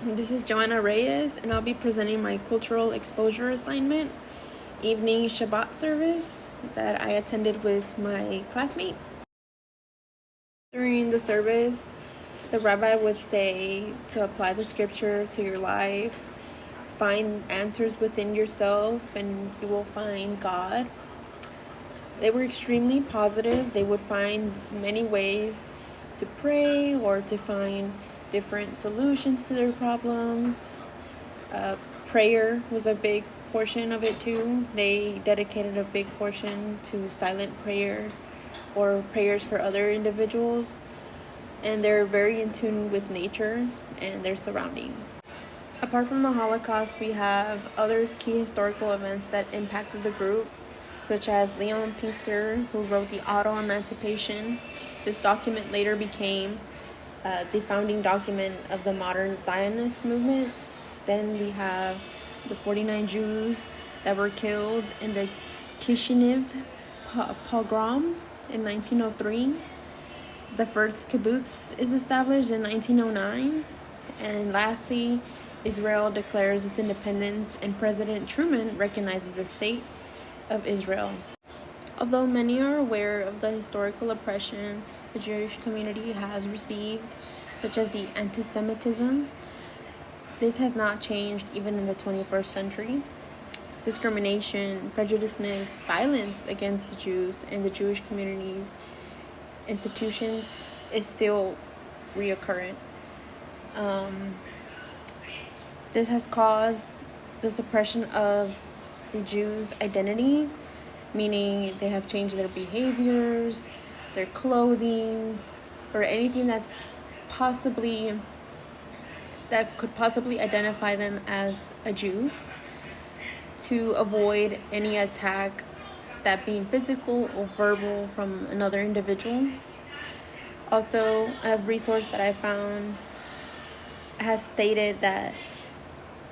This is Joanna Reyes, and I'll be presenting my cultural exposure assignment, evening Shabbat service that I attended with my classmate. During the service, the rabbi would say to apply the scripture to your life, find answers within yourself, and you will find God. They were extremely positive. They would find many ways to pray or to find different solutions to their problems. Prayer was a big portion of it too. They dedicated a big portion to silent prayer or prayers for other individuals, and they're very in tune with nature and their surroundings. Apart from the Holocaust, we have other key historical events that impacted the group, such as Leon Pincer, who wrote the Auto-Emancipation. This document later became the founding document of the modern Zionist movement. Then we have the 49 Jews that were killed in the Kishinev pogrom in 1903. The first kibbutz is established in 1909. And lastly, Israel declares its independence, and President Truman recognizes the state of Israel. Although many are aware of the historical oppression the Jewish community has received, such as the anti-Semitism, this has not changed even in the 21st century. Discrimination, prejudiceness, violence against the Jews and the Jewish community's institutions is still reoccurrent. This has caused the suppression of the Jews' identity, meaning they have changed their behaviors, their clothing, or anything that could possibly identify them as a Jew, to avoid any attack, that being physical or verbal, from another individual. Also, a resource that I found has stated that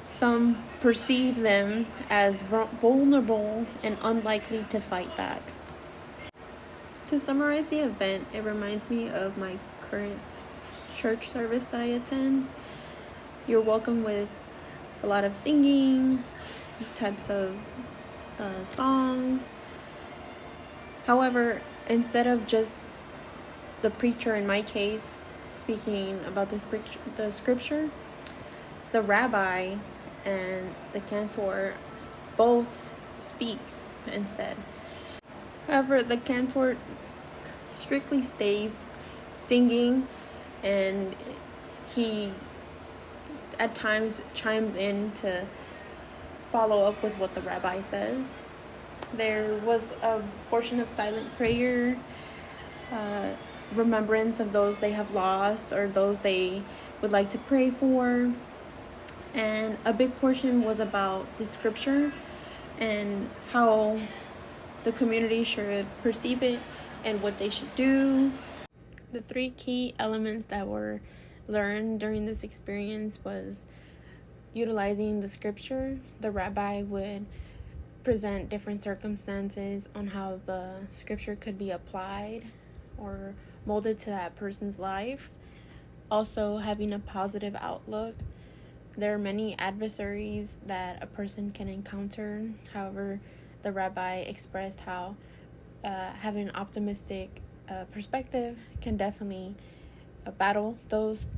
some perceive them as vulnerable and unlikely to fight back. To summarize the event, it reminds me of my current church service that I attend. You're welcome with a lot of singing, types of songs. However, instead of just the preacher, in my case, speaking about the scripture, the rabbi and the cantor both speak instead. However, the cantor strictly stays singing, and he at times chimes in to follow up with what the rabbi says. There was a portion of silent prayer, remembrance of those they have lost or those they would like to pray for. And a big portion was about the scripture and how the community should perceive it and what they should do. The three key elements that were learned during this experience was utilizing the scripture. The rabbi would present different circumstances on how the scripture could be applied or molded to that person's life. Also, having a positive outlook. There are many adversaries that a person can encounter. However, the rabbi expressed how having an optimistic perspective can definitely battle those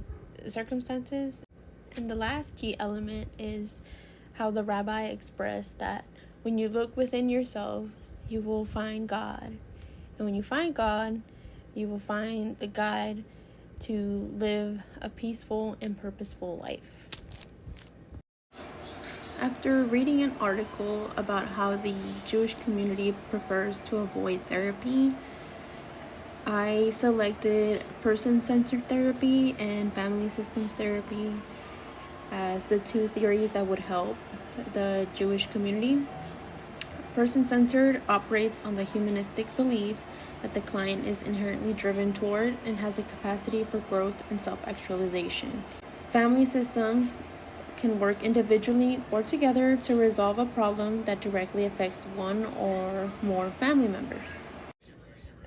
circumstances. And the last key element is how the rabbi expressed that when you look within yourself, you will find God. And when you find God, you will find the guide to live a peaceful and purposeful life. After reading an article about how the Jewish community prefers to avoid therapy, I selected person-centered therapy and family systems therapy as the two theories that would help the Jewish community. Person-centered operates on the humanistic belief that the client is inherently driven toward and has a capacity for growth and self-actualization. Family systems can work individually or together to resolve a problem that directly affects one or more family members.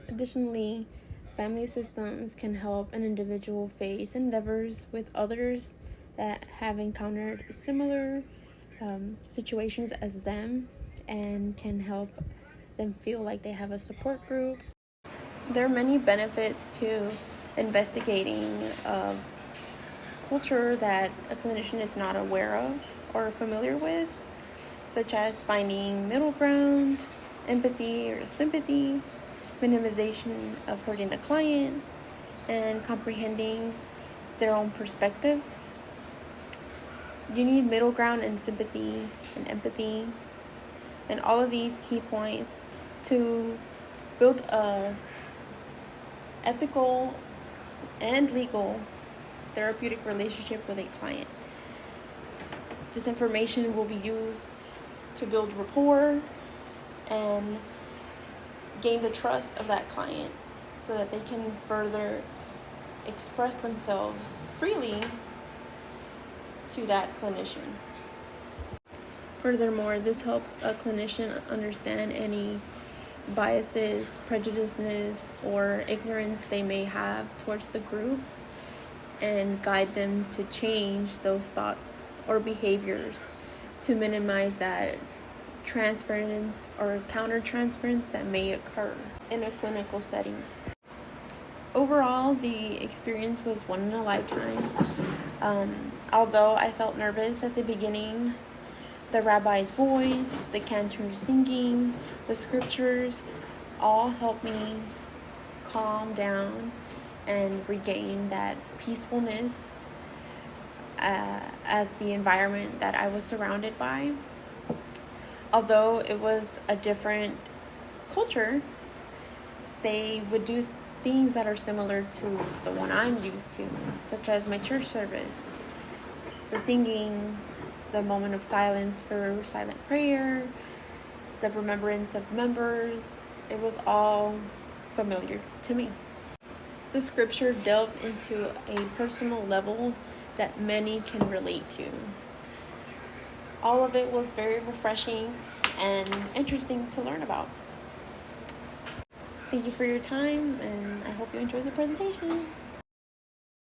Additionally, family systems can help an individual face endeavors with others that have encountered similar situations as them and can help them feel like they have a support group. There are many benefits to investigating a culture that a clinician is not aware of or familiar with, such as finding middle ground, empathy or sympathy, minimization of hurting the client, and comprehending their own perspective. You need middle ground and sympathy and empathy and all of these key points to build a ethical and legal therapeutic relationship with a client. This information will be used to build rapport and gain the trust of that client so that they can further express themselves freely to that clinician. Furthermore, this helps a clinician understand any biases, prejudices, or ignorance they may have towards the group and guide them to change those thoughts or behaviors to minimize that transference or countertransference that may occur in a clinical setting. Overall, the experience was one in a lifetime. Although I felt nervous at the beginning, the rabbi's voice, the cantor singing, the scriptures all helped me calm down and regain that peacefulness as the environment that I was surrounded by. Although it was a different culture, they would do things that are similar to the one I'm used to, such as my church service, the singing, the moment of silence for silent prayer, the remembrance of members. It was all familiar to me. The scripture delved into a personal level that many can relate to. All of it was very refreshing and interesting to learn about. Thank you for your time, and I hope you enjoyed the presentation.